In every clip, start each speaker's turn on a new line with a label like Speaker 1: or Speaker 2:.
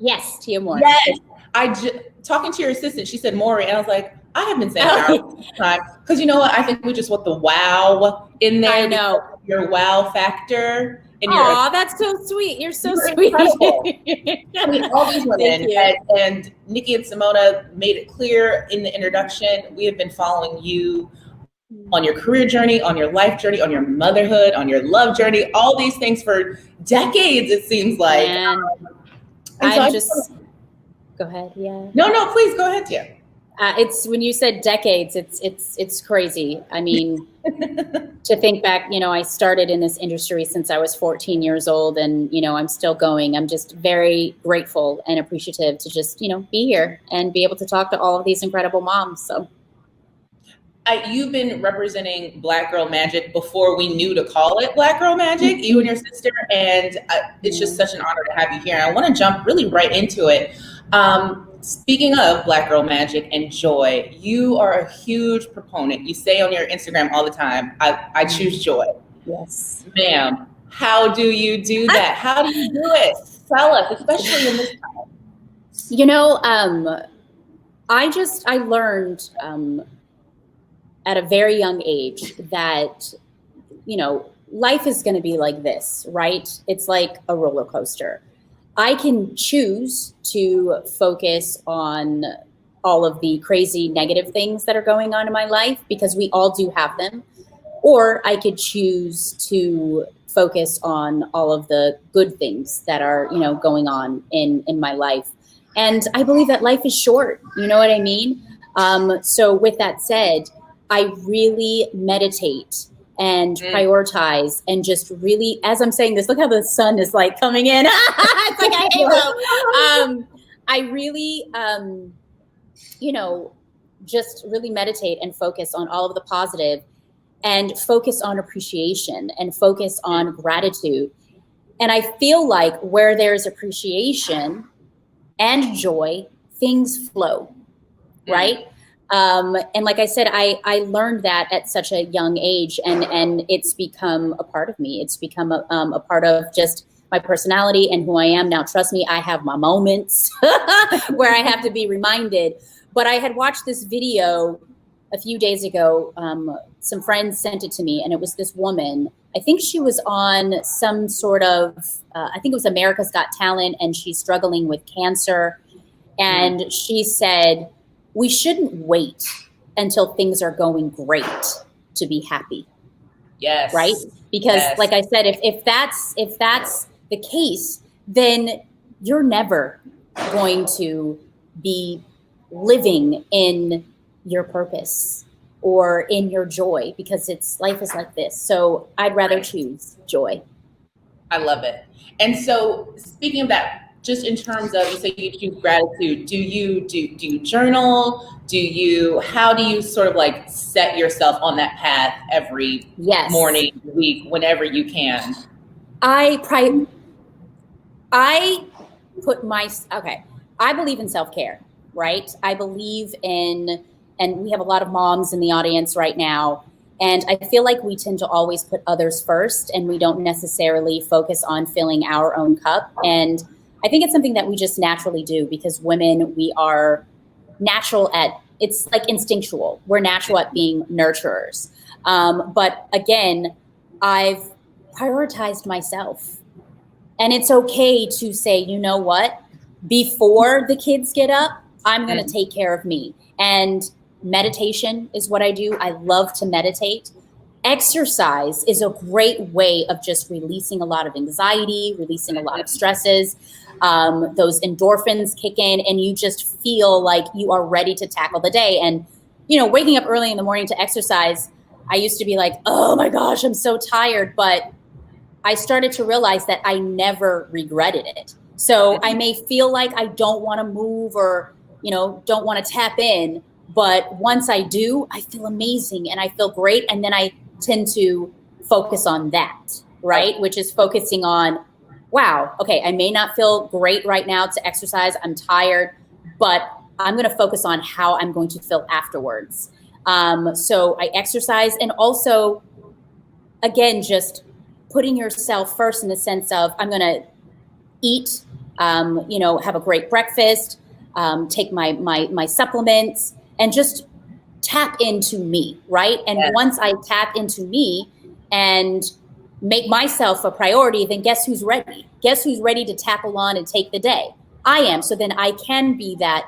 Speaker 1: Yes, Tia Mowry.
Speaker 2: Yes. Talking to your assistant, she said Mowry, and I was like, I have been saying Howard all the time. Because you know what? I think we just want the wow in there.
Speaker 1: I know.
Speaker 2: Your wow factor.
Speaker 1: Oh, that's so sweet. You're so sweet.
Speaker 2: I mean, all these women, and Nikki and Simona made it clear in the introduction, we have been following you on your career journey, on your life journey, on your motherhood, on your love journey, all these things for decades, it seems like.
Speaker 1: Go ahead. Yeah.
Speaker 2: No, please go ahead, Tia.
Speaker 1: It's when you said decades, it's crazy. I mean, to think back, I started in this industry since I was 14 years old, and I'm still going. I'm just very grateful and appreciative to just be here and be able to talk to all of these incredible moms. So
Speaker 2: you've been representing Black Girl Magic before we knew to call it Black Girl Magic, you and your sister, and it's just such an honor to have you here. And I want to jump really right into it. Speaking of Black Girl Magic and joy, you are a huge proponent. You say on your Instagram all the time, I choose joy.
Speaker 1: Yes.
Speaker 2: Ma'am, how do you do that? How do you do it? Tell us, especially in this time.
Speaker 1: I learned at a very young age that, life is going to be like this, right? It's like a roller coaster. I can choose to focus on all of the crazy negative things that are going on in my life, because we all do have them. Or I could choose to focus on all of the good things that are, going on in my life. And I believe that life is short. You know what I mean? So with that said, I really meditate and prioritize, and just really, as I'm saying this, look how the sun is like coming in. It's like a halo. I really, just really meditate and focus on all of the positive, and focus on appreciation and focus on gratitude. And I feel like where there's appreciation and joy, things flow, right? And like I said, I learned that at such a young age, and it's become a part of me. It's become a part of just my personality and who I am now. Trust me, I have my moments where I have to be reminded. But I had watched this video a few days ago. Some friends sent it to me, and it was this woman. I think she was on some sort of, I think it was America's Got Talent, and she's struggling with cancer. And she said, we shouldn't wait until things are going great to be happy.
Speaker 2: Yes.
Speaker 1: Right? Because like I said, if that's the case, then you're never going to be living in your purpose or in your joy, because life is like this. So I'd rather choose joy.
Speaker 2: I love it. And so speaking of that, just in terms of, you say you choose gratitude, do you journal? How do you sort of like set yourself on that path every morning, week, whenever you can?
Speaker 1: I believe in self-care, right? I believe in, and we have a lot of moms in the audience right now, and I feel like we tend to always put others first, and we don't necessarily focus on filling our own cup. And I think it's something that we just naturally do, because women, we are natural it's like instinctual. We're natural at being nurturers. But again, I've prioritized myself. And it's okay to say, you know what? Before the kids get up, I'm going to take care of me. And meditation is what I do. I love to meditate. Exercise is a great way of just releasing a lot of anxiety, releasing a lot of stresses. Those endorphins kick in, and you just feel like you are ready to tackle the day. And, waking up early in the morning to exercise, I used to be like, oh my gosh, I'm so tired. But I started to realize that I never regretted it. So I may feel like I don't want to move or, don't want to tap in. But once I do, I feel amazing and I feel great. And then I tend to focus on that, right? Which is focusing on, wow, okay, I may not feel great right now to exercise. I'm tired, but I'm going to focus on how I'm going to feel afterwards. So I exercise, and also, again, just putting yourself first in the sense of, I'm going to eat have a great breakfast, take my supplements, and just tap into me, right? And once I tap into me and make myself a priority, then guess who's ready? Guess who's ready to tackle on and take the day? I am. So then I can be that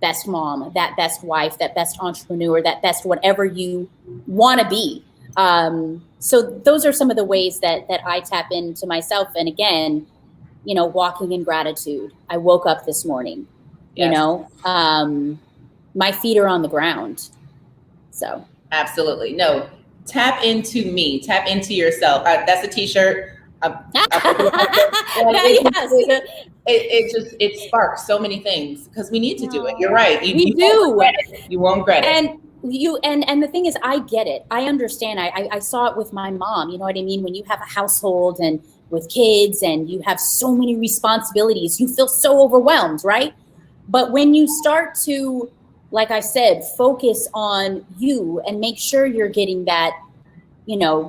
Speaker 1: best mom, that best wife, that best entrepreneur, that best whatever you want to be. So those are some of the ways that I tap into myself. And again, walking in gratitude. I woke up this morning, my feet are on the ground. So absolutely.
Speaker 2: No, tap into me, tap into yourself. That's a t-shirt. It sparks so many things because we need to do it. You're right. You won't regret it.
Speaker 1: And the thing is, I get it. I understand. I saw it with my mom. You know what I mean? When you have a household and with kids and you have so many responsibilities, you feel so overwhelmed, right? But when you start to, like I said, focus on you and make sure you're getting that,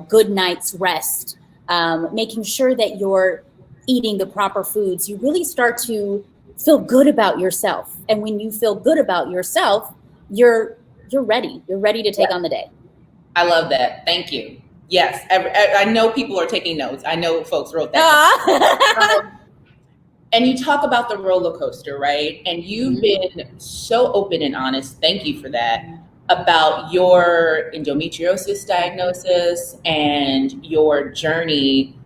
Speaker 1: good night's rest, making sure that you're eating the proper foods, you really start to feel good about yourself. And when you feel good about yourself, you're ready. You're ready to take on the day.
Speaker 2: I love that. Thank you. Yes. I know people are taking notes. I know folks wrote that. And you talk about the roller coaster, right? And you've been so open and honest. Thank you for that. About your endometriosis diagnosis and your journey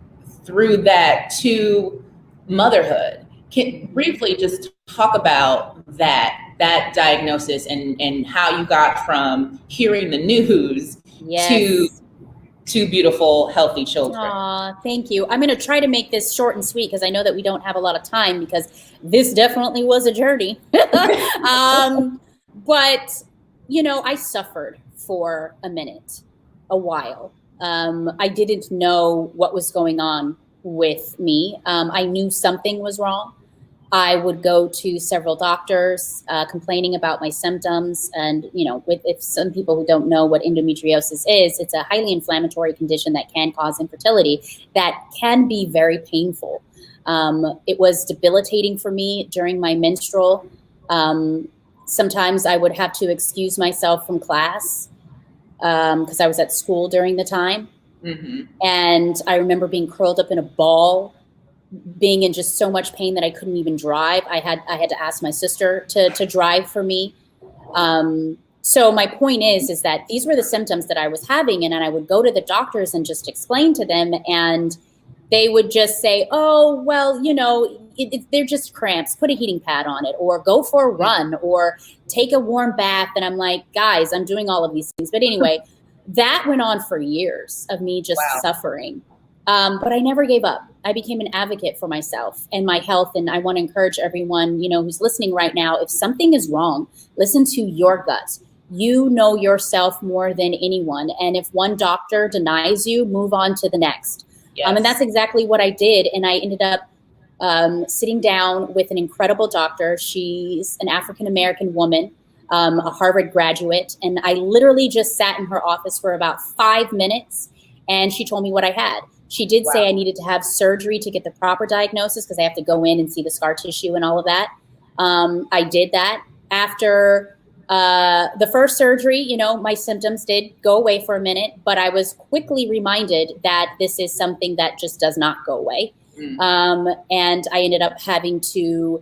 Speaker 2: through that to motherhood. Can briefly just talk about that diagnosis and how you got from hearing the news to beautiful, healthy children.
Speaker 1: Aw, thank you. I'm going to try to make this short and sweet because I know that we don't have a lot of time because this definitely was a journey. But, I suffered for a while. I didn't know what was going on with me. I knew something was wrong. I would go to several doctors complaining about my symptoms. And, if some people who don't know what endometriosis is, it's a highly inflammatory condition that can cause infertility that can be very painful. It was debilitating for me during my menstrual. Sometimes I would have to excuse myself from class because I was at school during the time. Mm-hmm. And I remember being curled up in a ball, being in just so much pain that I couldn't even drive. I had to ask my sister to drive for me. So my point is that these were the symptoms that I was having, and then I would go to the doctors and just explain to them, and they would just say, oh, well, they're just cramps, put a heating pad on it, or go for a run, or take a warm bath. And I'm like, guys, I'm doing all of these things. But anyway, that went on for years of me just suffering. But I never gave up. I became an advocate for myself and my health. And I want to encourage everyone, who's listening right now, if something is wrong, listen to your gut. You know yourself more than anyone. And if one doctor denies you, move on to the next. Yes. And that's exactly what I did. And I ended up sitting down with an incredible doctor. She's an African-American woman, a Harvard graduate. And I literally just sat in her office for about 5 minutes. And she told me what I had. She did say I needed to have surgery to get the proper diagnosis because I have to go in and see the scar tissue and all of that. I did that. After the first surgery, my symptoms did go away for a minute, but I was quickly reminded that this is something that just does not go away. And I ended up having to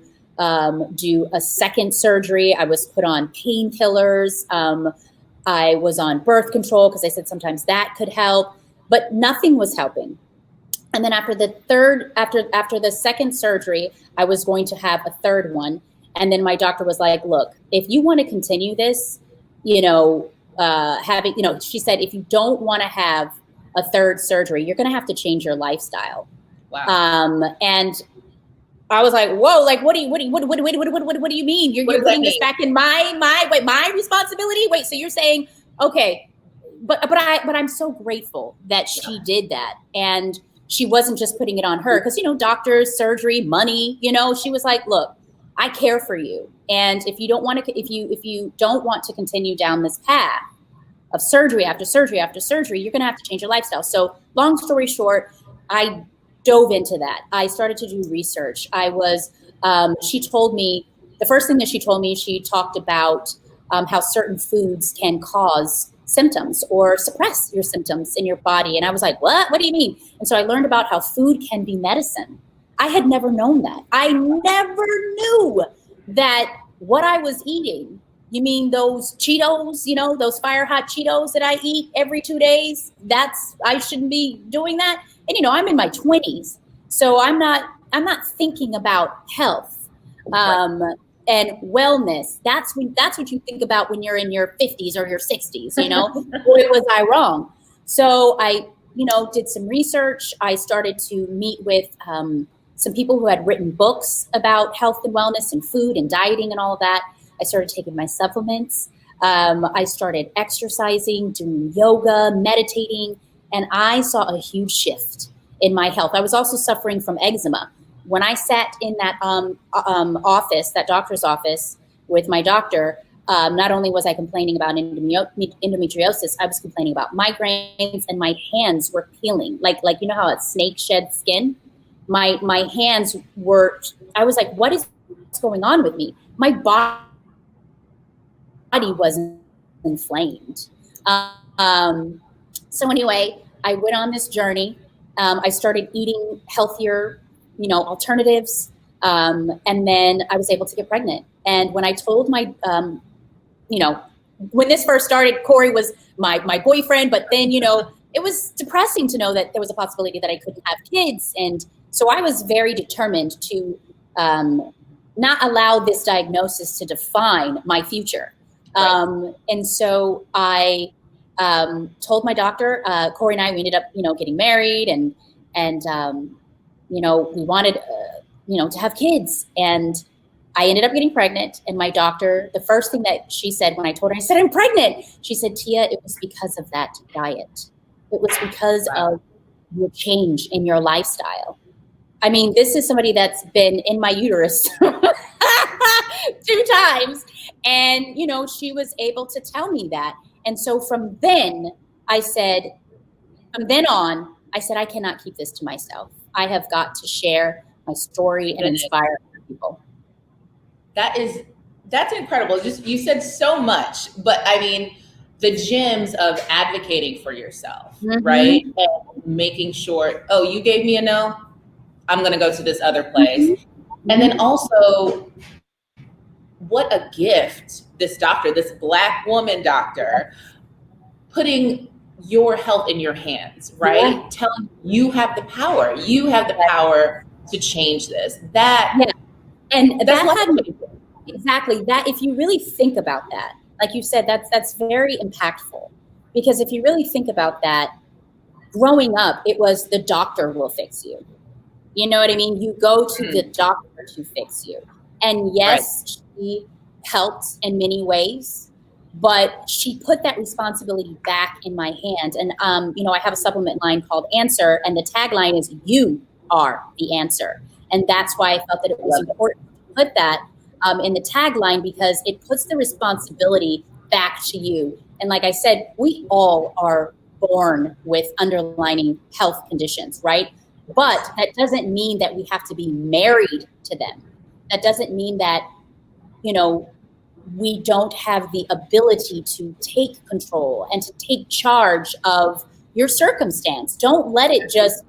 Speaker 1: do a second surgery. I was put on painkillers. I was on birth control because I said sometimes that could help. But nothing was helping. And then after the second surgery, I was going to have a third one. And then my doctor was like, look, if you want to continue this, she said, if you don't want to have a third surgery, you're going to have to change your lifestyle. Wow. And I was like, whoa, like, what do you mean? You're putting this back in my responsibility? Wait, so you're saying, okay. But I'm so grateful that she did that, and she wasn't just putting it on her because doctors, surgery, money. She was like, "Look, I care for you, and if you don't want to continue down this path of surgery after surgery after surgery, you're going to have to change your lifestyle." So, long story short, I dove into that. I started to do research. I was She told me, the first thing that she told me, she talked about how certain foods can cause symptoms or suppress your symptoms in your body. And I was like, what? What do you mean? And so I learned about how food can be medicine. I had never known that. I never knew that what I was eating, you mean those Cheetos, those fire hot Cheetos that I eat every 2 days? I shouldn't be doing that. And, I'm in my 20s. So I'm not thinking about health and wellness. That's what you think about when you're in your 50s or your 60s, Boy, was I wrong. So I, did some research. I started to meet with some people who had written books about health and wellness and food and dieting and all of that. I started taking my supplements. I started exercising, doing yoga, meditating, and I saw a huge shift in my health. I was also suffering from eczema. When I sat in that office, that doctor's office with my doctor, not only was I complaining about endometriosis, I was complaining about migraines, and my hands were peeling. Like how a snake sheds skin? My hands were, I was like, what is going on with me? My body was inflamed. So anyway, I went on this journey. I started eating healthier, alternatives. And then I was able to get pregnant. And when I told my, when this first started, Corey was my boyfriend, but then, it was depressing to know that there was a possibility that I couldn't have kids. And so I was very determined to not allow this diagnosis to define my future. And so I told my doctor, Corey and I, we ended up, getting married and we wanted, to have kids. And I ended up getting pregnant. And my doctor, the first thing that she said when I told her, I said, I'm pregnant. She said, Tia, it was because of that diet. It was because of your change in your lifestyle. I mean, this is somebody that's been in my uterus 2 times. And, she was able to tell me that. And so from then on, I said, I cannot keep this to myself. I have got to share my story and inspire other people.
Speaker 2: That's incredible. Just, you said so much, but I mean, the gems of advocating for yourself, right? And making sure, oh, you gave me a no, I'm going to go to this other place. And then also, what a gift, this doctor, this Black woman doctor, putting your health in your hands, right? Yeah. Telling you have the power. You have the power to change this.
Speaker 1: And exactly that. If you really think about that, like you said, that's very impactful, because if you really think about that, growing up, it was the doctor will fix you. You know what I mean? You go to the doctor to fix you. And yes, she helped in many ways, but she put that responsibility back in my hand. And, I have a supplement line called Answer, and the tagline is, you are the answer. And that's why I felt that it was important to put that in the tagline, because it puts the responsibility back to you. And like I said, we all are born with underlying health conditions, right? But that doesn't mean that we have to be married to them. That doesn't mean that, we don't have the ability to take control and to take charge of your circumstance. Don't let it just,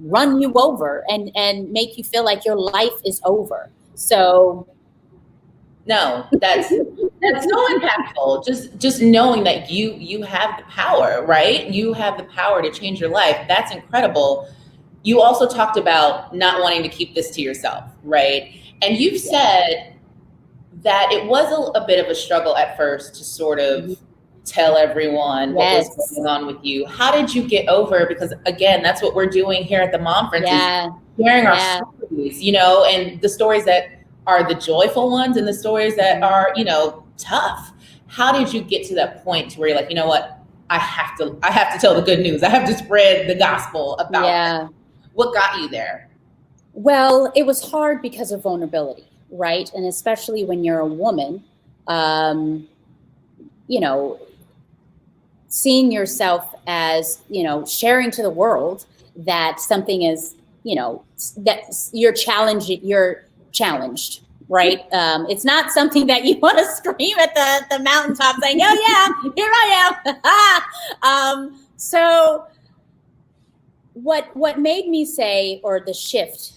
Speaker 1: run you over and make you feel like your life is over. So
Speaker 2: no, that's so impactful. Just knowing that you have the power, right? You have the power to change your life. That's incredible. You also talked about not wanting to keep this to yourself, right? And you've said that it was a bit of a struggle at first to sort of tell everyone what was going on with you. How did you get over? Because again, that's what we're doing here at the Momference, is sharing our stories, and the stories that are the joyful ones and the stories that are, tough. How did you get to that point to where you're like, you know what, I have to tell the good news. I have to spread the gospel about it. What got you there?
Speaker 1: Well, it was hard because of vulnerability, right? And especially when you're a woman, seeing yourself as, sharing to the world that something is, that you're challenging, challenged, right? It's not something that you want to scream at the mountaintop saying, oh yeah, here I am. So what made me say, or the shift,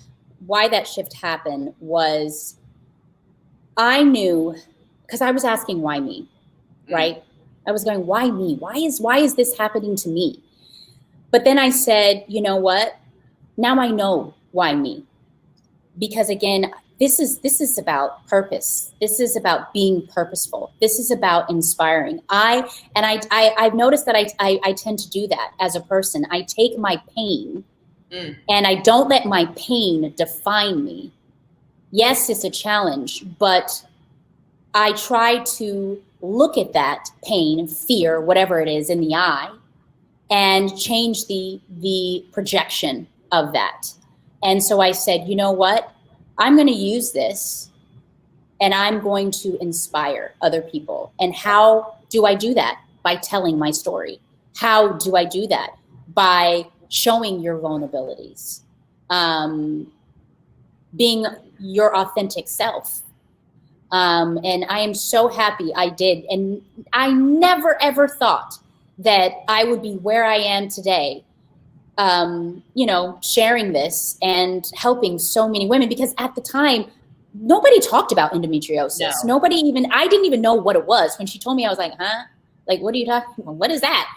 Speaker 1: why that shift happened was I knew, because I was asking why me, right? I was going, why me? Why is this happening to me? But then I said, you know what? Now I know why me. Because again, this is about purpose. This is about being purposeful. This is about inspiring. I've noticed that I tend to do that as a person. I take my pain and I don't let my pain define me. Yes, it's a challenge, but I try to look at that pain, fear, whatever it is, in the eye and change the projection of that. And so I said, you know what? I'm going to use this and I'm going to inspire other people. And how do I do that? By telling my story. How do I do that? By showing your vulnerabilities, being your authentic self. And I am so happy I did. And I never, ever thought that I would be where I am today, sharing this and helping so many women, because at the time, nobody talked about endometriosis.
Speaker 2: No.
Speaker 1: I didn't even know what it was. When she told me, I was like, huh? Like, what are you talking about? What is that?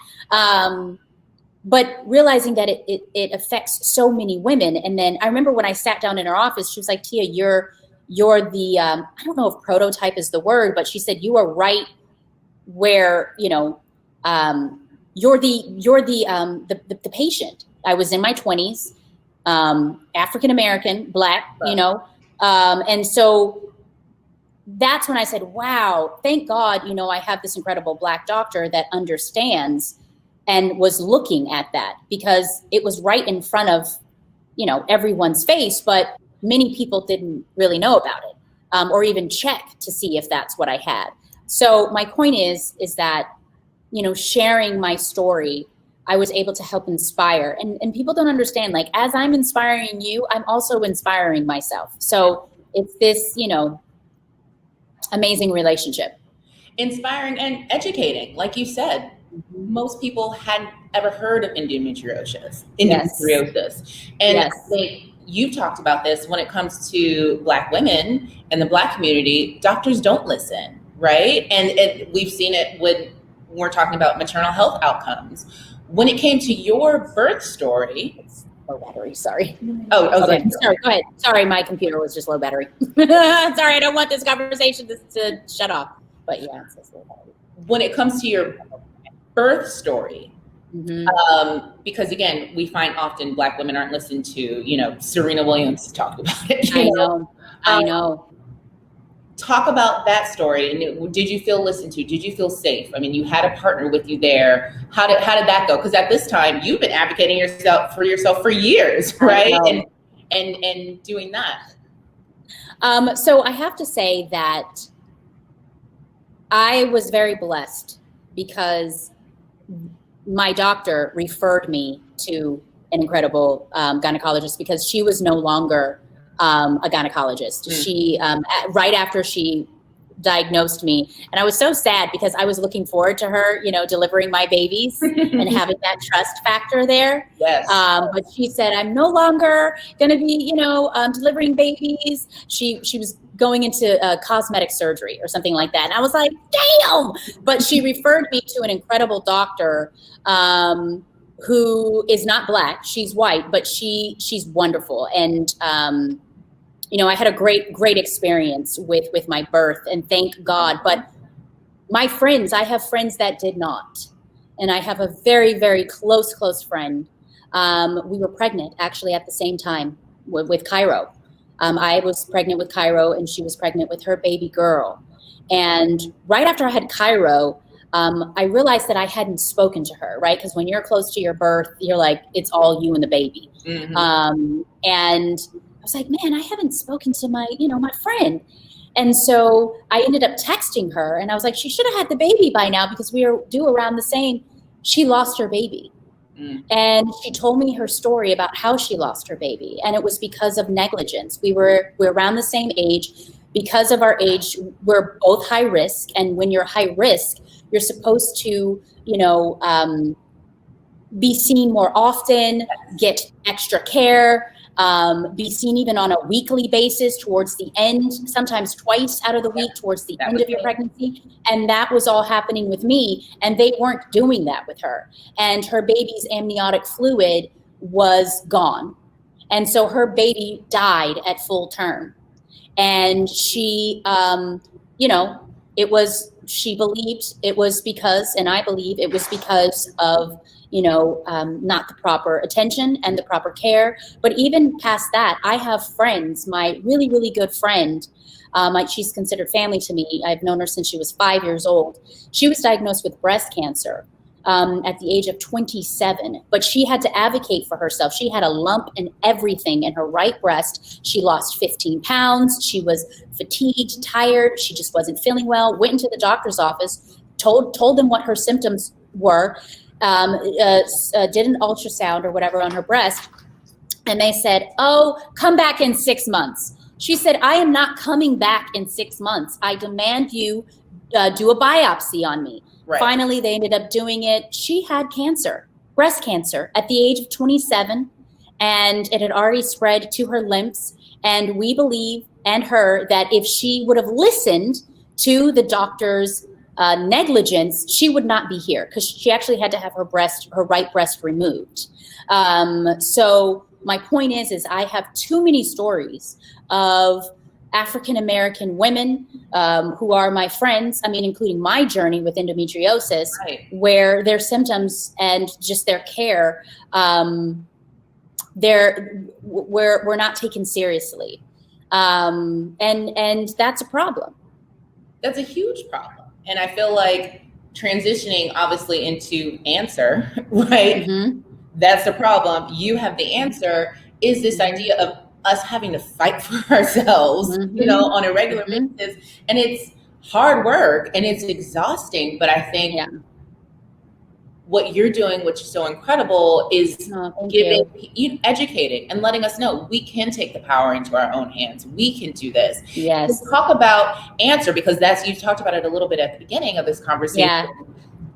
Speaker 1: But realizing that it affects so many women. And then I remember when I sat down in her office, she was like, Tia, you're the, I don't know if prototype is the word, but she said, you are right where, you're the patient. I was in my 20s, African-American, Black, and so that's when I said, wow, thank God, I have this incredible Black doctor that understands and was looking at that, because it was right in front of, everyone's face, but many people didn't really know about it, or even check to see if that's what I had. So my point is that, sharing my story, I was able to help inspire. And people don't understand, like, as I'm inspiring you, I'm also inspiring myself. So it's this, amazing relationship.
Speaker 2: Inspiring and educating, like you said. Most people hadn't ever heard of endometriosis.
Speaker 1: Yes.
Speaker 2: And I think you've talked about this when it comes to Black women and the Black community. Doctors don't listen, right? And we've seen it when we're talking about maternal health outcomes. When it came to your birth story,
Speaker 1: low battery, sorry.
Speaker 2: Oh,
Speaker 1: okay. Sorry, go ahead. Sorry, my computer was just low battery. Sorry, I don't want this conversation to shut off. But yeah, it's just low battery.
Speaker 2: When it comes to your birth story, because again, we find often Black women aren't listened to. Serena Williams talked about it.
Speaker 1: I know.
Speaker 2: Talk about that story. And did you feel listened to? Did you feel safe? I mean, you had a partner with you there. How did that go? Because at this time, you've been advocating for yourself for years, right? And doing that.
Speaker 1: So I have to say that I was very blessed, because my doctor referred me to an incredible gynecologist, because she was no longer a gynecologist. She, right after she diagnosed me, and I was so sad, because I was looking forward to her, delivering my babies and having that trust factor there.
Speaker 2: Yes.
Speaker 1: But she said, I'm no longer going to be, delivering babies. She was going into cosmetic surgery or something like that. And I was like, damn. But she referred me to an incredible doctor who is not Black. She's white, but she's wonderful. And, I had a great experience with my birth, and thank God. But my friends, I have friends that did not. And I have a very, very close friend. We were pregnant actually at the same time with Cairo. I was pregnant with Cairo, and she was pregnant with her baby girl. And right after I had Cairo, I realized that I hadn't spoken to her, right? Because when you're close to your birth, you're like, it's all you and the baby. And I was like, man, I haven't spoken to my friend. And so I ended up texting her, and I was like, she should have had the baby by now, because we are due around the same. She lost her baby. And she told me her story about how she lost her baby. And it was because of negligence. We're around the same age. Because of our age, we're both high risk. And when you're high risk, you're supposed to, be seen more often, get extra care, be seen even on a weekly basis towards the end, sometimes twice out of the week towards the end of your pregnancy. And that was all happening with me. And they weren't doing that with her. And her baby's amniotic fluid was gone. And so her baby died at full term. And she, she believed it was because, and I believe it was because of, not the proper attention and the proper care. But even past that, I have friends, my really, really good friend, she's considered family to me. I've known her since she was 5 years old. She was diagnosed with breast cancer at the age of 27, but she had to advocate for herself. She had a lump and everything in her right breast. She lost 15 pounds. She was fatigued, tired. She just wasn't feeling well. Went into the doctor's office, told them what her symptoms were, did an ultrasound or whatever on her breast. And they said, oh, come back in 6 months. She said, I am not coming back in 6 months. I demand you do a biopsy on me. Right. Finally, they ended up doing it. She had cancer, breast cancer, at the age of 27, and it had already spread to her lymphs. And we believe, and her, that if she would have listened to the doctor's negligence, she would not be here, because she actually had to have her right breast removed. So my point is I have too many stories of African-American women who are my friends, including my journey with endometriosis, right, where their symptoms and just their care, we're not taken seriously. And that's a problem.
Speaker 2: That's a huge problem. And I feel like transitioning obviously into Answer, right? Mm-hmm. That's the problem. You have the answer, is this idea of us having to fight for ourselves, mm-hmm, on a regular mm-hmm basis. And it's hard work and it's exhausting. But I think what you're doing, which is so incredible, is educating and letting us know we can take the power into our own hands. We can do this.
Speaker 1: Yes.
Speaker 2: Let's talk about Answer, because you talked about it a little bit at the beginning of this conversation,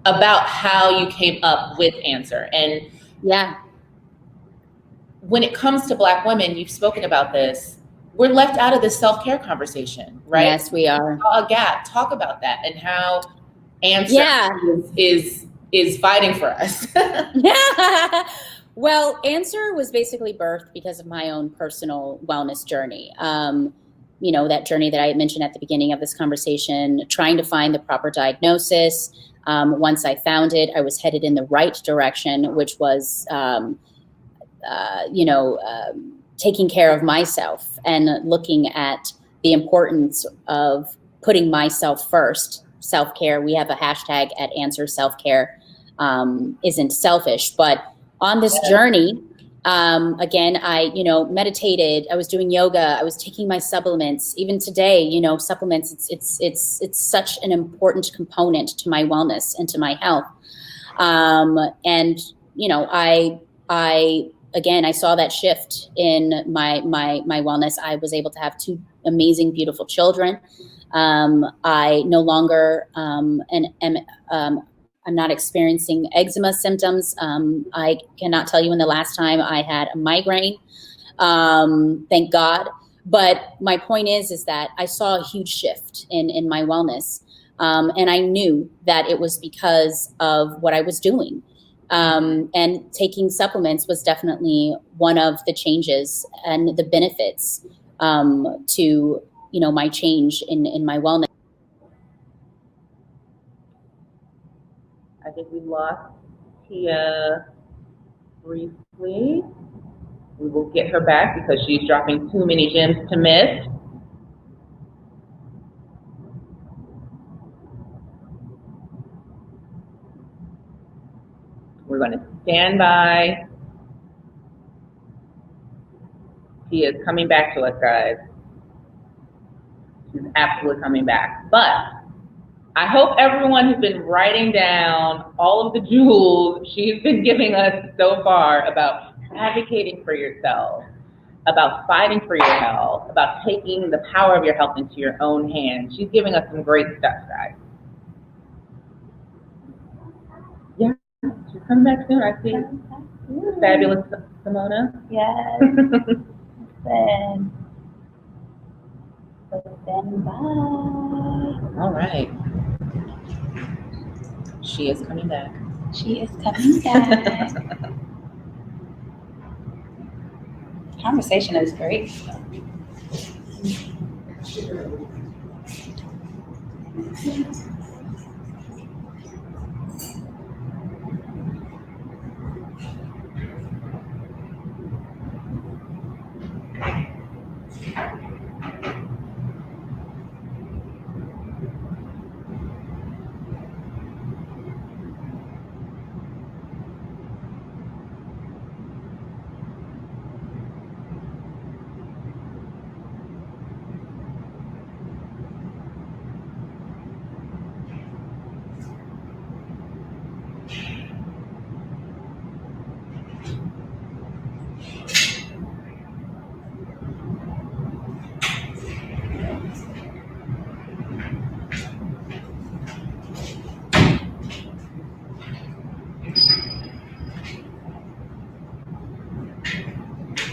Speaker 2: about how you came up with Answer. And when it comes to Black women, you've spoken about this, we're left out of this self-care conversation, right?
Speaker 1: Yes, we are.
Speaker 2: A gap. Talk about that and how Answer is fighting for us.
Speaker 1: Well, Answer was basically birthed because of my own personal wellness journey. That journey that I had mentioned at the beginning of this conversation, trying to find the proper diagnosis. Once I found it, I was headed in the right direction, which was taking care of myself and looking at the importance of putting myself first. Self-care. We have a hashtag at Answer Self-Care isn't selfish, but on this journey, again, I, meditated, I was doing yoga, I was taking my supplements. Even today, supplements, it's such an important component to my wellness and to my health. I saw that shift in my wellness. I was able to have 2 amazing, beautiful children. I no longer I'm not experiencing eczema symptoms. I cannot tell you when the last time I had a migraine. Thank God. But my point is that I saw a huge shift in my wellness. And I knew that it was because of what I was doing. And taking supplements was definitely one of the changes and the benefits to, my change in my wellness.
Speaker 2: I think we lost Tia briefly. We will get her back because she's dropping too many gems to miss. We're going to stand by. Tia is coming back to us, guys. She's absolutely coming back. But I hope everyone has been writing down all of the jewels she's been giving us so far about advocating for yourself, about fighting for your health, about taking the power of your health into your own hands. She's giving us some great stuff, guys. Yeah, she's coming back soon. I see. Fabulous Simona.
Speaker 3: Yes. Then bye.
Speaker 2: All right. She is coming back.
Speaker 3: She is coming back. Conversation is great.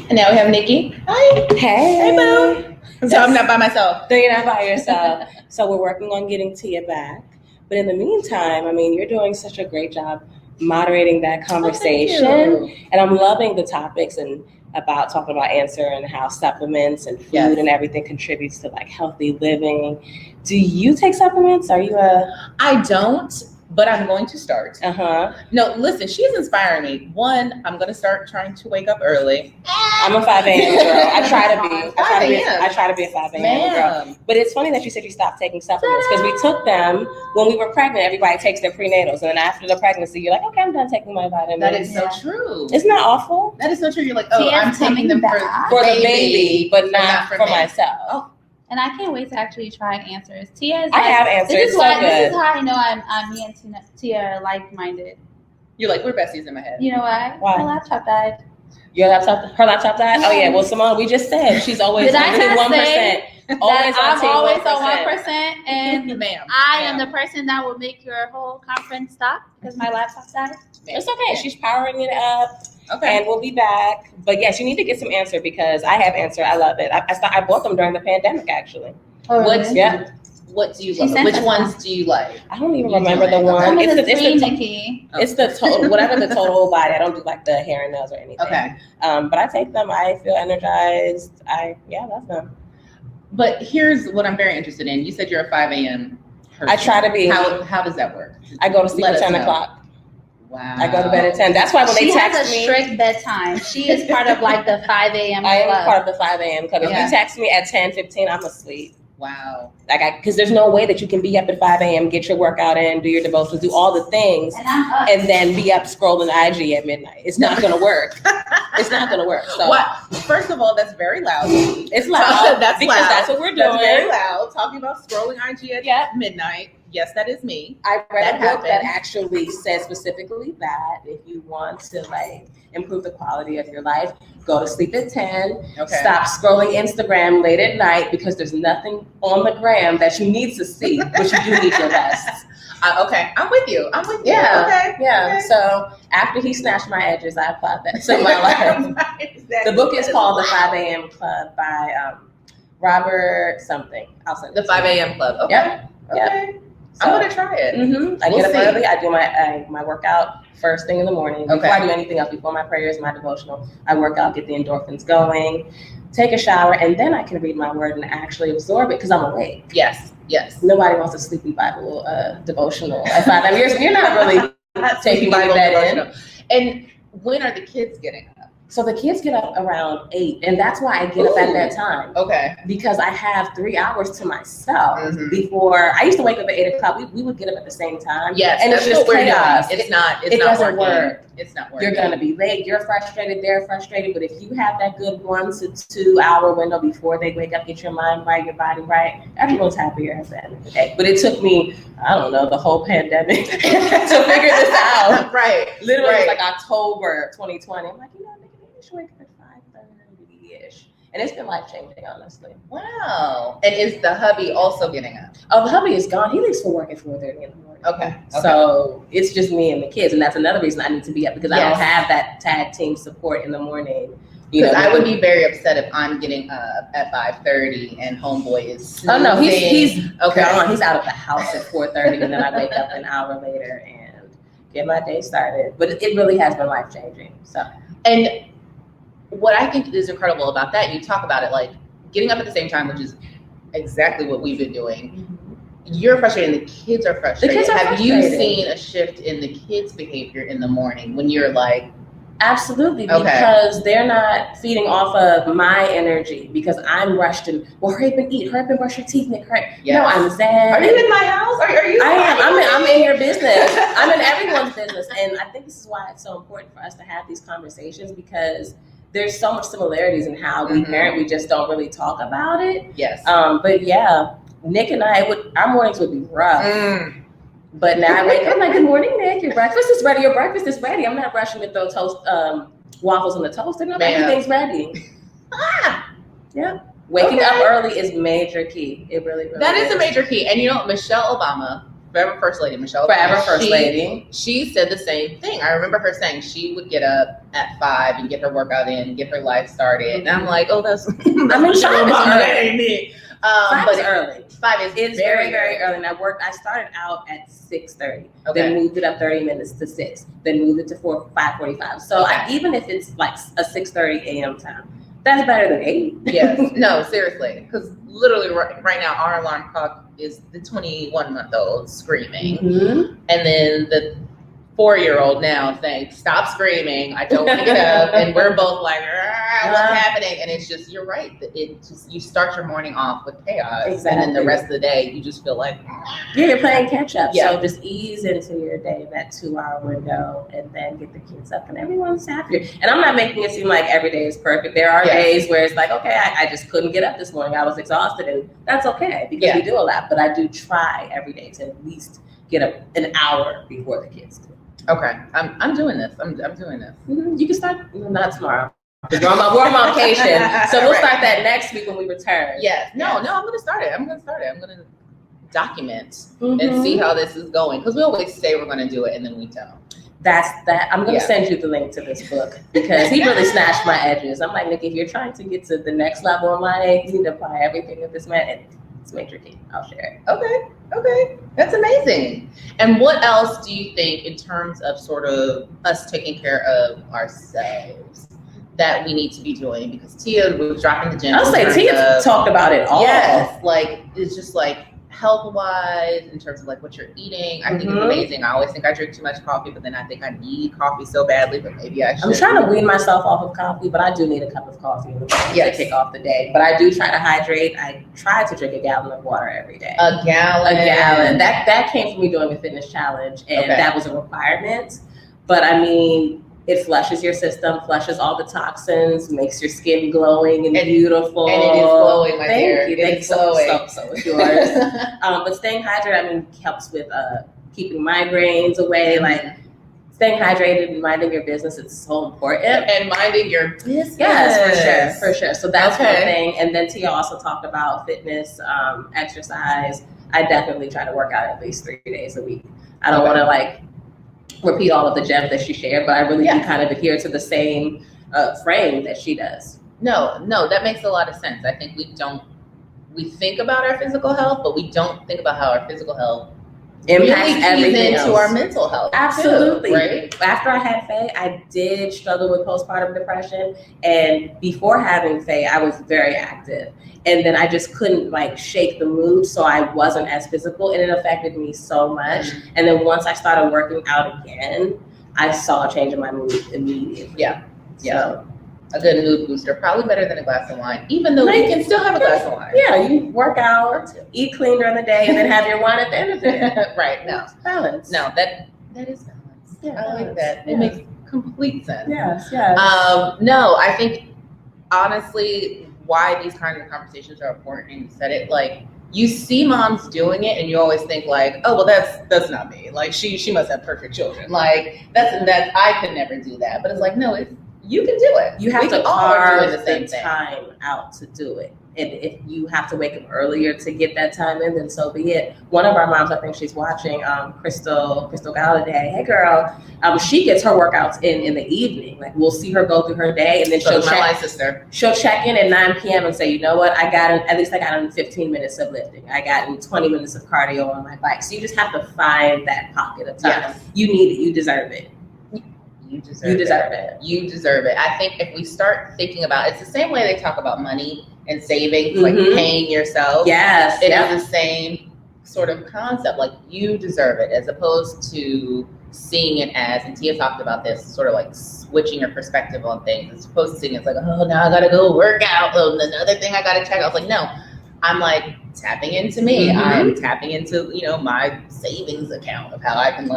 Speaker 2: And now we have Nikki. Hi.
Speaker 4: Hey.
Speaker 2: Hey, boo. So I'm not by myself.
Speaker 4: So you're not by yourself. So we're working on getting Tia back. But in the meantime, I mean, you're doing such a great job moderating that conversation.
Speaker 2: Oh,
Speaker 4: and I'm loving the topics and about talking about Answer and how supplements and food and everything contributes to like healthy living. Do you take supplements? Are you
Speaker 2: I don't, but I'm going to start.
Speaker 4: Uh-huh.
Speaker 2: No, listen, she's inspiring me. One, I'm going to start trying to wake up early.
Speaker 4: I'm a 5 a.m. girl. I try to be. I try to be a 5 a.m. girl. But it's funny that you said you stopped taking supplements because we took them when we were pregnant. Everybody takes their prenatals, and then after the pregnancy, you're like, okay, I'm done taking my vitamins.
Speaker 2: That is so true.
Speaker 4: Isn't that awful?
Speaker 2: That is so true. You're like, oh,
Speaker 3: Tia's
Speaker 2: I'm taking them
Speaker 4: for the baby, but not for
Speaker 2: me.
Speaker 4: myself.
Speaker 2: Oh.
Speaker 3: And I can't wait to actually try Answers. Tia is
Speaker 4: I have Answers.
Speaker 3: This is
Speaker 4: so
Speaker 3: why.
Speaker 4: good.
Speaker 3: This is how I know I'm me and Tia are like-minded.
Speaker 2: You're like, we're besties in my head.
Speaker 3: You know why?
Speaker 4: Why?
Speaker 3: My laptop died.
Speaker 4: Her laptop died? Oh yeah. Well, Simone, we just said she's always 1%. Always
Speaker 3: I'm always
Speaker 4: 1%.
Speaker 3: on 1%, and
Speaker 2: Ma'am.
Speaker 3: I am the person that will make your whole conference stop because my laptop died.
Speaker 4: It's okay. She's powering it up.
Speaker 2: Okay.
Speaker 4: And we'll be back. But yes, you need to get some Answer because I have Answer. I love it. I bought them during the pandemic, actually.
Speaker 3: Oh, really?
Speaker 2: What do you love? Which ones do you like?
Speaker 4: I don't even remember the one.
Speaker 3: Tell me the
Speaker 4: It's
Speaker 3: Nikki.
Speaker 4: It's the total, whatever the total body. I don't do like the hair and nails or anything.
Speaker 2: Okay.
Speaker 4: But I take them. I feel energized. I love them.
Speaker 2: But here's what I'm very interested in. You said you're a 5 a.m. person.
Speaker 4: I try to be.
Speaker 2: How does that work?
Speaker 4: I go to sleep at 10 o'clock.
Speaker 2: Wow.
Speaker 4: I go to bed at 10. That's why when they text me.
Speaker 3: She has a strict bedtime. She is part of like the 5 a.m.
Speaker 4: I am
Speaker 3: club.
Speaker 4: part of the 5 a.m. club. If you text me at 10:15, I'm asleep.
Speaker 2: Wow.
Speaker 4: Because there's no way that you can be up at 5 a.m., get your workout in, do your devotions, do all the things, and then be up scrolling IG at midnight. It's not going to work. It's not going to work. So,
Speaker 2: first of all, that's very loud.
Speaker 4: It's loud.
Speaker 2: That's
Speaker 4: because
Speaker 2: loud.
Speaker 4: That's what we're doing.
Speaker 2: That's very loud. Talking about scrolling IG at midnight. Yes, that is me.
Speaker 4: I read a book that actually says specifically that if you want to like improve the quality of your life, go to sleep at 10.
Speaker 2: Okay.
Speaker 4: Stop scrolling Instagram late at night because there's nothing on the gram that you need to see, but you do need your rest.
Speaker 2: Okay, I'm with you.
Speaker 4: Yeah.
Speaker 2: Okay.
Speaker 4: Yeah. Okay. So after he snatched my edges, I applied that to my life. The book is called The 5 a.m. Club by Robert something. I'll send it.
Speaker 2: The 5 a.m. Club. Okay.
Speaker 4: Yep.
Speaker 2: Okay. So, I'm gonna try it.
Speaker 4: Mm-hmm. I get up early. I do my workout first thing in the morning. Before I do anything else, before my prayers, my devotional, I work out, get the endorphins going, take a shower, and then I can read my word and actually absorb it because I'm awake.
Speaker 2: Yes.
Speaker 4: Nobody wants a sleepy Bible devotional at 5 a.m. You're not really taking my bed in.
Speaker 2: And when are the kids getting up?
Speaker 4: So the kids get up around 8, and that's why I get up at that time.
Speaker 2: Okay.
Speaker 4: Because I have 3 hours to myself before. I used to wake up at 8 o'clock. We would get up at the same time.
Speaker 2: Yes,
Speaker 4: and
Speaker 2: that's
Speaker 4: it's just
Speaker 2: what we're
Speaker 4: chaos.
Speaker 2: doing. It's not
Speaker 4: doesn't
Speaker 2: working.
Speaker 4: work.
Speaker 2: It's not working.
Speaker 4: You're gonna be late. You're frustrated. They're frustrated. But if you have that good 1 to 2 hour window before they wake up, get your mind right, your body right, everyone's happier at the end of the day. But it took me, I don't know, the whole pandemic to figure this out.
Speaker 2: Right.
Speaker 4: Literally,
Speaker 2: right.
Speaker 4: It was like October 2020. I'm like, maybe I should wake up at 5:30-ish. And it's been life-changing, honestly.
Speaker 2: Wow. And is the hubby also getting up?
Speaker 4: Oh, the hubby is gone. He leaves for work at 4:30 in the morning.
Speaker 2: Okay.
Speaker 4: So it's just me and the kids. And that's another reason I need to be up, because I don't have that tag team support in the morning.
Speaker 2: Because I would be very upset if I'm getting up at 5:30 and homeboy is snoozing.
Speaker 4: Oh, no, he's
Speaker 2: okay.
Speaker 4: He's out of the house at 4:30, and then I wake up an hour later and get my day started. But it really has been life-changing. So.
Speaker 2: And what I think is incredible about that, you talk about it like getting up at the same time, which is exactly what we've been doing. You're frustrated and the kids are frustrated. Have you seen a shift in the kids' behavior in the morning when you're like,
Speaker 4: absolutely, because they're not feeding off of my energy, because I'm rushed and, well, hurry up and eat, hurry up and brush your teeth, Nick.
Speaker 2: Yes.
Speaker 4: No, I'm zen.
Speaker 2: Are you in my house? Are you?
Speaker 4: I'm in your business. I'm in everyone's business. And I think this is why it's so important for us to have these conversations, because there's so much similarities in how we parent. We just don't really talk about it.
Speaker 2: Yes.
Speaker 4: But yeah, Nick and our mornings would be rough. But now I wake up, I'm like, good morning, Nick. Your breakfast is ready. Your breakfast is ready. I'm not rushing to throw waffles in the toaster. No, everything's ready. Yeah. Waking up early is major key. It really is.
Speaker 2: That is a major key. And you know, Michelle Obama, forever first lady, she said the same thing. I remember her saying she would get up at 5 and get her workout in, get her life started. And I'm like, oh, that's Michelle Obama. That ain't me.
Speaker 4: 5 is early.
Speaker 2: 5 is
Speaker 4: very, very early. And I started out at 6:30. Then moved it up 30 minutes to 6. Then moved it to 5:45. So even if it's like a 6:30 a.m. time, that's better than 8.
Speaker 2: Yes. No, seriously. Because literally right now, our alarm clock is the 21-month-old screaming. And then the 4-year-old now saying, stop screaming. I don't want to get up. And we're both like, what's happening? And it's just, you're right. You start your morning off with chaos.
Speaker 4: Exactly.
Speaker 2: And then the rest of the day, you just feel like,
Speaker 4: you're playing catch up.
Speaker 2: Yeah.
Speaker 4: So just ease into your day, that 2-hour window, and then get the kids up and everyone's happy. And I'm not making it seem like every day is perfect. There are days where it's like, okay, I just couldn't get up this morning. I was exhausted, and that's okay, because we do a lot. But I do try every day to at least get up an hour before the kids do.
Speaker 2: Okay, I'm doing this. I'm doing this.
Speaker 4: You can start, not tomorrow. We're on vacation. So we'll start that next week when we return.
Speaker 2: Yes. No, I'm going to start it. I'm going to document and see how this is going. Because we always say we're going to do it and then we don't.
Speaker 4: That's that. I'm going to send you the link to this book, because he really snatched my edges. I'm like, Nick, if you're trying to get to the next level in life, you need to apply everything that this man. It's major key. I'll share it.
Speaker 2: Okay. That's amazing. And what else do you think in terms of sort of us taking care of ourselves that we need to be doing? Because Tia was dropping the gym.
Speaker 4: I'll say Tia talked about it all.
Speaker 2: Yes. Like, it's just like health-wise, in terms of like what you're eating. I think it's amazing. I always think I drink too much coffee, but then I think I need coffee so badly, but maybe I should.
Speaker 4: I'm trying to wean myself off of coffee, but I do need a cup of coffee in the morning to kick off the day. But I do try to hydrate. I try to drink a gallon of water every day.
Speaker 2: A gallon.
Speaker 4: That came from me doing a fitness challenge, and that was a requirement. But I mean, it flushes your system, flushes all the toxins, makes your skin glowing and beautiful.
Speaker 2: And it is glowing, my dear.
Speaker 4: Thank you.
Speaker 2: It is glowing.
Speaker 4: So it's yours. But staying hydrated, I mean, helps with keeping migraines away. Like, staying hydrated and minding your business is so important.
Speaker 2: And minding your business.
Speaker 4: Yes, for sure. So that's one thing. And then Tia also talked about fitness, exercise. I definitely try to work out at least 3 days a week. I don't want to repeat all of the gems that she shared, but I really do kind of adhere to the same frame that she does.
Speaker 2: No, that makes a lot of sense. I think we think about our physical health, but we don't think about how our physical health
Speaker 4: impacts everything
Speaker 2: into our mental health.
Speaker 4: Absolutely.
Speaker 2: Too, right?
Speaker 4: After I had Faye, I did struggle with postpartum depression. And before having Faye, I was very active. And then I just couldn't shake the mood. So I wasn't as physical, and it affected me so much. And then once I started working out again, I saw a change in my mood immediately.
Speaker 2: Yeah.
Speaker 4: So
Speaker 2: a good mood booster, probably better than a glass of wine, even though you can still have a glass of wine.
Speaker 4: Yeah, you work out, eat clean during the day, and then have your wine at the end of the day.
Speaker 2: Right, no.
Speaker 4: It's balance.
Speaker 2: No, that is balance.
Speaker 4: Yeah,
Speaker 2: I like that.
Speaker 4: Yeah.
Speaker 2: It makes complete sense.
Speaker 4: Yes.
Speaker 2: No, I think, honestly, why these kinds of conversations are important, and you said it, like, you see moms doing it and you always think like, oh, well, that's not me. Like she must have perfect children. Like that's I could never do that. But it's like, no, you can do it.
Speaker 4: You have
Speaker 2: we
Speaker 4: to
Speaker 2: all are doing
Speaker 4: carve
Speaker 2: the same
Speaker 4: the
Speaker 2: thing.
Speaker 4: time out to do it. And if you have to wake up earlier to get that time in, then so be it. One of our moms, I think she's watching, Crystal Galladay. Hey girl, she gets her workouts in the evening. Like we'll see her go through her day, and then she'll check in at 9 p.m. and say, you know what, at least I got in 15 minutes of lifting. I got in 20 minutes of cardio on my bike. So you just have to find that pocket of time.
Speaker 2: Yes.
Speaker 4: You need it. You deserve it.
Speaker 2: You deserve it. You deserve it. I think if we start thinking about it's the same way they talk about money and savings, like paying yourself.
Speaker 4: Yes.
Speaker 2: It is the same sort of concept. Like you deserve it, as opposed to seeing it as, and Tia talked about this, sort of like switching your perspective on things. As opposed to seeing it as like, oh, now I gotta go work out. Oh, another thing I gotta check. I was like, no, I'm like tapping into me. I'm tapping into, my savings account of how I can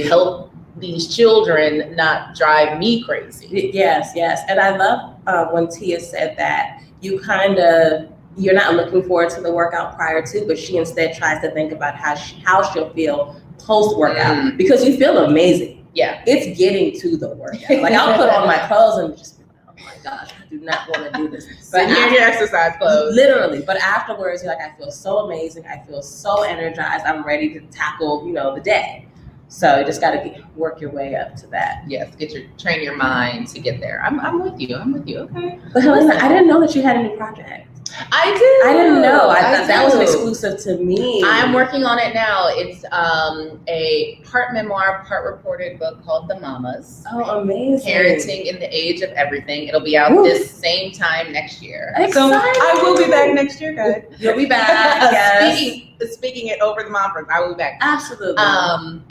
Speaker 2: help these children not drive me crazy.
Speaker 4: Yes. And I love when Tia said that you're not looking forward to the workout prior to, but she instead tries to think about how she'll feel post workout because you feel amazing.
Speaker 2: Yeah.
Speaker 4: It's getting to the workout. Like I'll put on my clothes and just be like, oh my gosh, I do not want to do this.
Speaker 2: But in your exercise clothes.
Speaker 4: Literally. But afterwards, you're like, I feel so amazing. I feel so energized. I'm ready to tackle, the day. So you just got to work your way up to that.
Speaker 2: Yes, train your mind to get there. I'm with you. Okay.
Speaker 4: But Helena, I didn't know that you had a new project.
Speaker 2: I do.
Speaker 4: I didn't know. I thought that was an exclusive to me.
Speaker 2: I'm working on it now. It's a part memoir, part reported book called The Mamas.
Speaker 4: Oh, amazing.
Speaker 2: Parenting in the Age of Everything. It'll be out this same time next year.
Speaker 4: Exciting.
Speaker 2: So I will be back next year, guys.
Speaker 4: You'll be back. Yes.
Speaker 2: Speaking it over the Momference, I will be back.
Speaker 4: Absolutely.
Speaker 2: And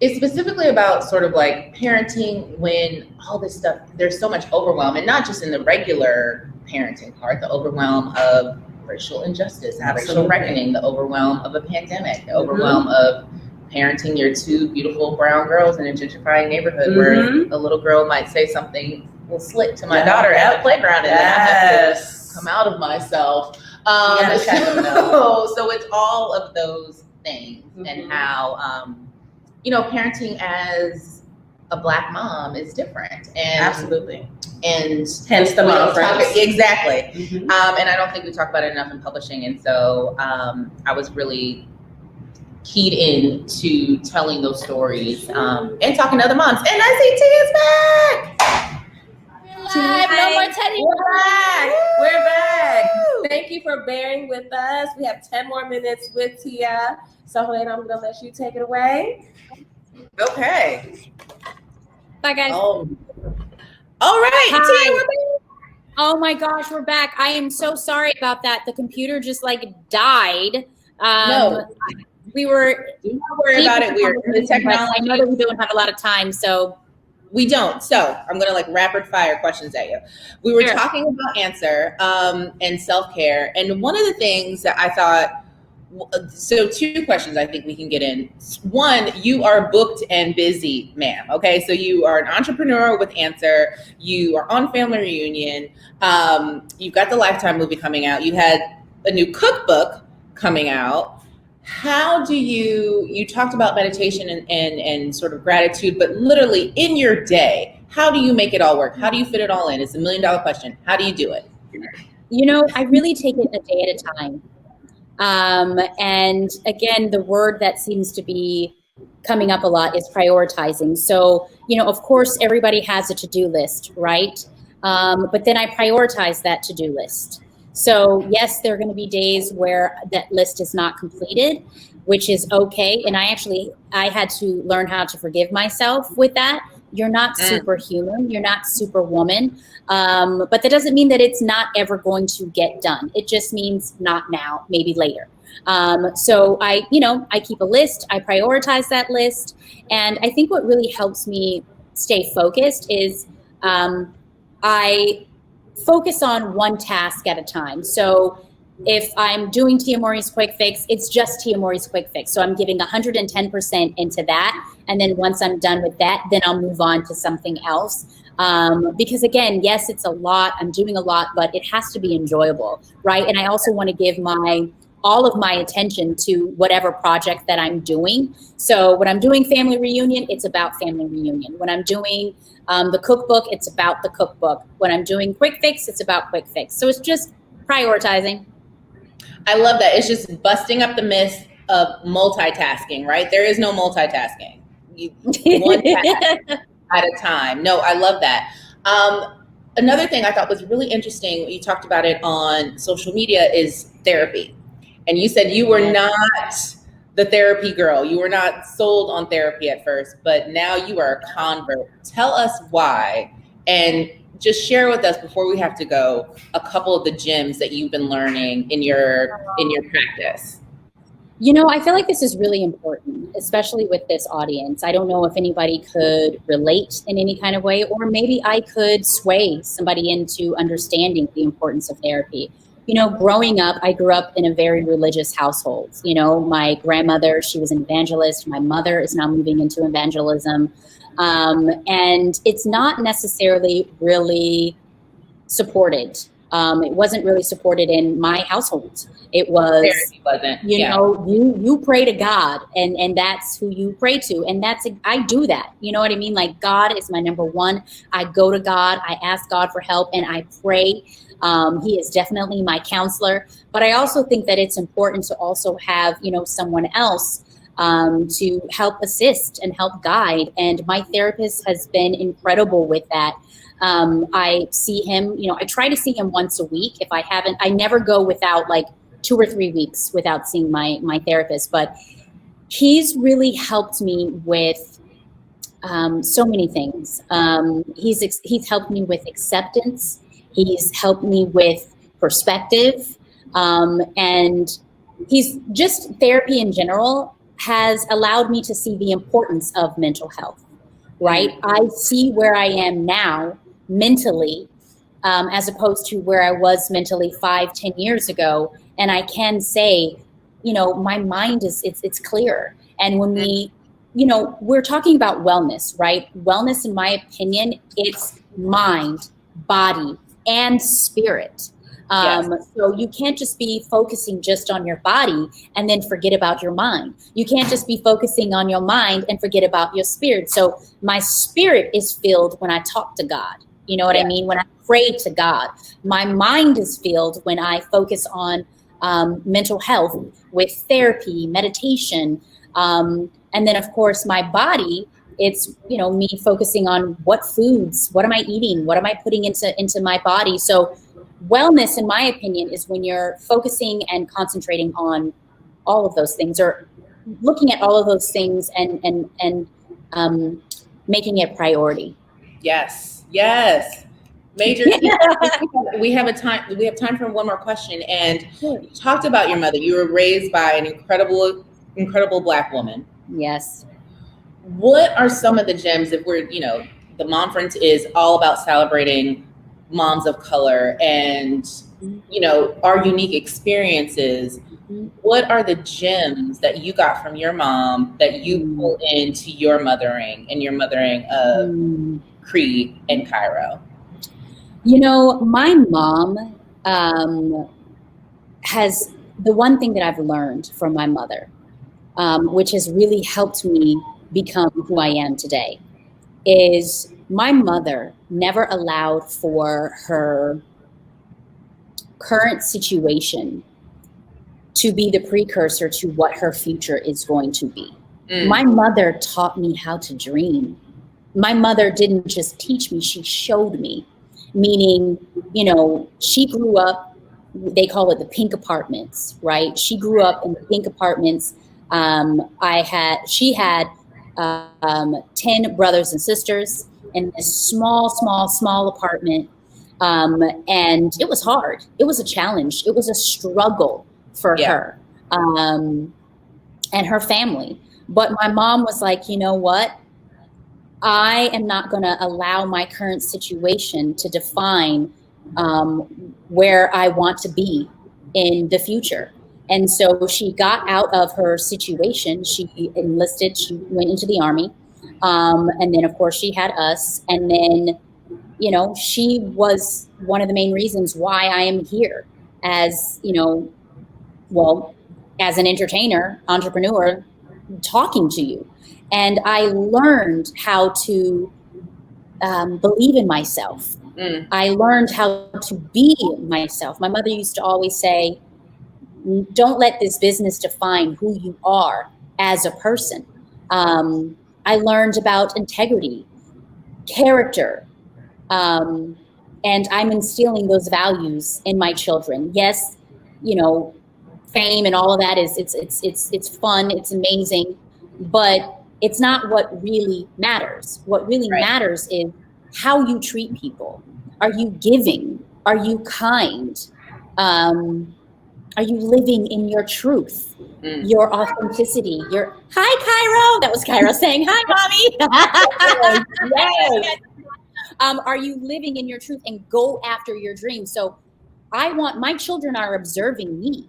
Speaker 2: it's specifically about sort of like parenting when all this stuff, there's so much overwhelm, and not just in the regular parenting part, the overwhelm of racial injustice, racial reckoning, the overwhelm of a pandemic, the overwhelm of parenting your two beautiful brown girls in a gentrifying neighborhood where a little girl might say something slick to my daughter at the playground, and then I have to come out of myself. So it's all of those things and how, parenting as a Black mom is different. And
Speaker 4: absolutely.
Speaker 2: And
Speaker 4: hence the Momference.
Speaker 2: Exactly. And I don't think we talk about it enough in publishing. And so I was really keyed in to telling those stories and talking to other moms. And I see Tia's back.
Speaker 1: Live. No more Teddy.
Speaker 4: We're back. Thank you for bearing with us. We have 10 more minutes with Tia. So Helena, I'm going to let you take it away.
Speaker 2: Okay.
Speaker 1: Bye, guys.
Speaker 2: Oh. All right. Tia, we're back.
Speaker 1: Oh my gosh, we're back. I am so sorry about that. The computer just died.
Speaker 2: No.
Speaker 1: We were.
Speaker 2: Don't worry about it. The technology.
Speaker 1: I know that we don't have a lot of time, so.
Speaker 2: We don't. So I'm going to rapid fire questions at you. We were talking about Answer and self-care. And one of the things that I thought, so 2 questions I think we can get in. One, you are booked and busy, ma'am. Okay. So you are an entrepreneur with Answer. You are on Family Reunion. You've got the Lifetime movie coming out. You had a new cookbook coming out. How do you talked about meditation and sort of gratitude, but literally in your day, how do you make it all work? How do you fit it all in? It's $1 million question. How do you do it?
Speaker 1: I really take it a day at a time. And again, the word that seems to be coming up a lot is prioritizing. So, of course, everybody has a to-do list, right? But then I prioritize that to-do list. So yes, there are going to be days where that list is not completed, which is okay. And I had to learn how to forgive myself with that. You're not superhuman. You're not superwoman. But that doesn't mean that it's not ever going to get done. It just means not now, maybe later. So I keep a list. I prioritize that list. And I think what really helps me stay focused is I focus on one task at a time. So if I'm doing Tia Mowry's Quick Fix, it's just Tia Mowry's Quick Fix. So I'm giving 110% into that. And then once I'm done with that, then I'll move on to something else. Because again, yes, it's a lot. I'm doing a lot, but it has to be enjoyable, right? And I also want to give all of my attention to whatever project that I'm doing. So when I'm doing family reunion, it's about family reunion. When I'm doing the cookbook, it's about the cookbook. When I'm doing Quick Fix, it's about Quick Fix. So it's just prioritizing.
Speaker 2: I love that. It's just busting up the myth of multitasking, right? There is no multitasking. One task at a time. No, I love that. Another thing I thought was really interesting, you talked about it on social media, is therapy. And you said you were not the therapy girl. You were not sold on therapy at first, but now you are a convert. Tell us why, and just share with us, before we have to go, a couple of the gems that you've been learning in your practice.
Speaker 1: You know, I feel like this is really important, especially with this audience. I don't know if anybody could relate in any kind of way, or maybe I could sway somebody into understanding the importance of therapy. You know, growing up, I grew up in a very religious household. You know, my grandmother, she was an evangelist. My mother is now moving into evangelism. And it's not necessarily really supported. It wasn't really supported in my household. It was, you know, you pray to God, and that's who you pray to. And I do that. You know what I mean? Like, God is my number one. I go to God, I ask God for help, and I pray. He is definitely my counselor. But I also think that it's important to also have, you know, someone else to help assist and help guide. And my therapist has been incredible with that. I see him, you know, I try to see him once a week. If I haven't, I never go without like 2 or 3 weeks without seeing my therapist. But he's really helped me with so many things. He's helped me with acceptance. He's helped me with perspective. And he's just, therapy in general has allowed me to see the importance of mental health, right? I see where I am now mentally, as opposed to where I was mentally 5-10 years ago. And I can say, you know, my mind it's clear. And when we, you know, we're talking about wellness, right? Wellness, in my opinion, it's mind, body, and spirit. So you can't just be focusing just on your body and then forget about your mind. You can't just be focusing on your mind and forget about your spirit. So my spirit is filled when I talk to God. You know what I mean? When I pray to God. My mind is filled when I focus on mental health with therapy, meditation. And then, of course, my body, it's, you know, me focusing on what foods, what am I eating? What am I putting into my body? So wellness, in my opinion, is when you're focusing and concentrating on all of those things, or looking at all of those things and making it a priority.
Speaker 2: Yes. Major. We have time for one more question. And you talked about your mother. You were raised by an incredible Black woman.
Speaker 1: Yes.
Speaker 2: What are some of the gems, if we're, you know, the Momference is all about celebrating moms of color and, you know, our unique experiences. What are the gems that you got from your mom that you pull into your mothering and your mothering of Cree and Cairo?
Speaker 1: You know, my mom has, the one thing that I've learned from my mother, which has really helped me become who I am today, is my mother never allowed for her current situation to be the precursor to what her future is going to be. My mother taught me how to dream. My mother didn't just teach me, she showed me. Meaning, you know, she grew up, they call it the pink apartments, right? She grew up in the pink apartments. She had 10 brothers and sisters in this small apartment. And it was hard. It was a challenge. It was a struggle for her and her family. But my mom was like, you know what? I am not going to allow my current situation to define where I want to be in the future. And so she got out of her situation. She enlisted, she went into the Army. And then, of course, she had us. And then, you know, she was one of the main reasons why I am here as, you know, well, as an entertainer, entrepreneur, talking to you. And I learned how to believe in myself. I learned how to be myself. My mother used to always say, don't let this business define who you are as a person. I learned about integrity, character, and I'm instilling those values in my children. Yes, you know, fame and all of that is it's fun, it's amazing, but it's not what really matters. What really matters is how you treat people. Are you giving? Are you kind? Are you living in your truth, your authenticity? Your hi, Cairo. That was Cairo saying hi, mommy. Yes. Are you living in your truth and go after your dreams? So I want, my children are observing me.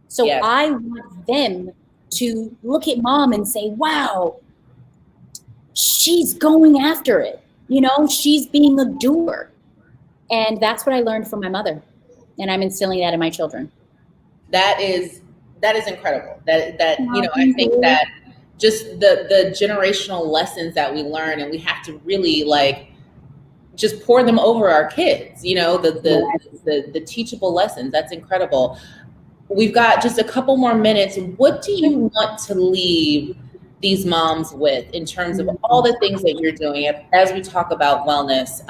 Speaker 1: So I want them to look at mom and say, wow, she's going after it. You know, she's being a doer. And that's what I learned from my mother. And I'm instilling that in my children.
Speaker 2: That is incredible. That you know, I think that just the generational lessons that we learn, and we have to really like just pour them over our kids, you know, the teachable lessons. That's incredible. We've got just a couple more minutes. What do you want to leave these moms with in terms of all the things that you're doing as we talk about wellness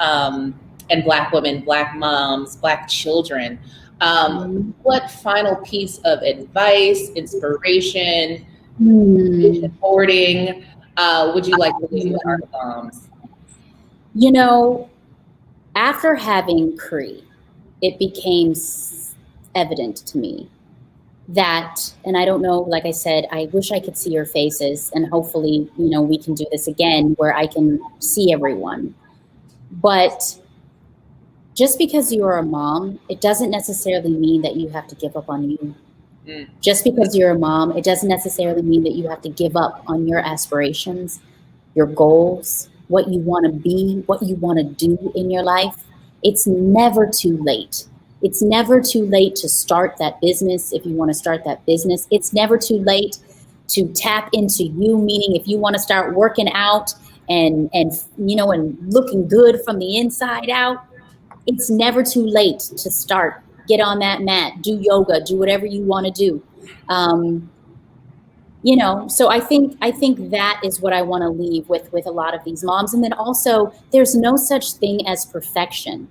Speaker 2: and Black women, Black moms, Black children? What final piece of advice, inspiration, vision boarding would you like to leave with our moms?
Speaker 1: You know, after having Cree, it became evident to me that, and I don't know, like I said, I wish I could see your faces, and hopefully, you know, we can do this again where I can see everyone. But just because you're a mom, it doesn't necessarily mean that you have to give up on you. Just because you're a mom, it doesn't necessarily mean that you have to give up on your aspirations, your goals, what you want to be, what you want to do in your life. It's never too late. It's never too late to start that business if you want to start that business. It's never too late to tap into you, meaning if you want to start working out and you know, and looking good from the inside out, it's never too late to start. Get on that mat, do yoga, do whatever you want to do. You know, so I think that is what I want to leave with a lot of these moms. And then also, there's no such thing as perfection.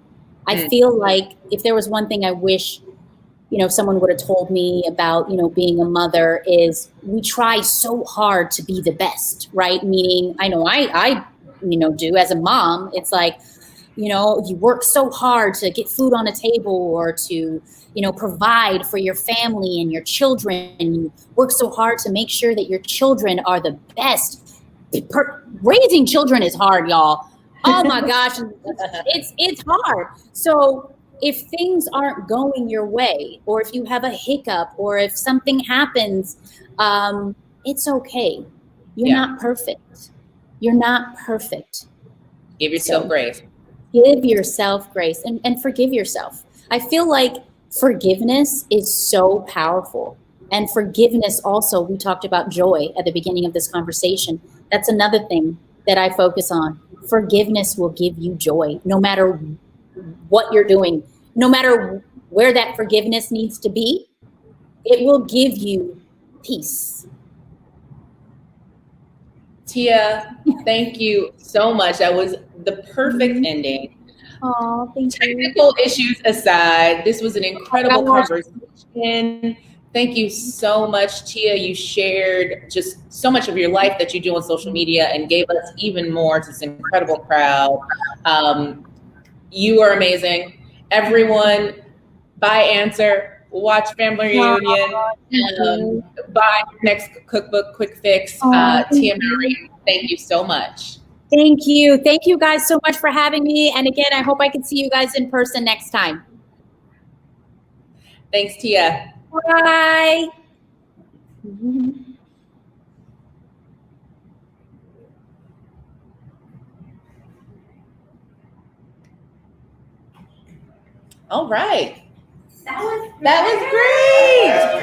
Speaker 1: I feel like if there was one thing I wish, you know, someone would have told me about, you know, being a mother, is we try so hard to be the best, right? Meaning, I know I you know, do as a mom. It's like, you know, you work so hard to get food on a table or to, you know, provide for your family and your children. And you work so hard to make sure that your children are the best. Raising children is hard, y'all. Oh my gosh, it's hard. So if things aren't going your way, or if you have a hiccup, or if something happens, it's okay. You're not perfect. You're not perfect.
Speaker 2: Give yourself grace.
Speaker 1: Give yourself grace and forgive yourself. I feel like forgiveness is so powerful. And forgiveness also, we talked about joy at the beginning of this conversation. That's another thing that I focus on. Forgiveness will give you joy, no matter what you're doing, no matter where that forgiveness needs to be, it will give you peace.
Speaker 2: Tia, thank you so much. That was the perfect ending.
Speaker 1: Oh, thank you.
Speaker 2: Technical issues aside, this was an incredible conversation. Thank you so much, Tia. You shared just so much of your life that you do on social media and gave us even more to this incredible crowd. You are amazing. Everyone, buy Answer, watch Family Reunion, buy your next cookbook, Quick Fix. Tia Mowry, thank you so much.
Speaker 1: Thank you. Thank you guys so much for having me. And again, I hope I can see you guys in person next time.
Speaker 2: Thanks, Tia.
Speaker 1: Bye.
Speaker 2: All right.
Speaker 3: That was
Speaker 2: That was great.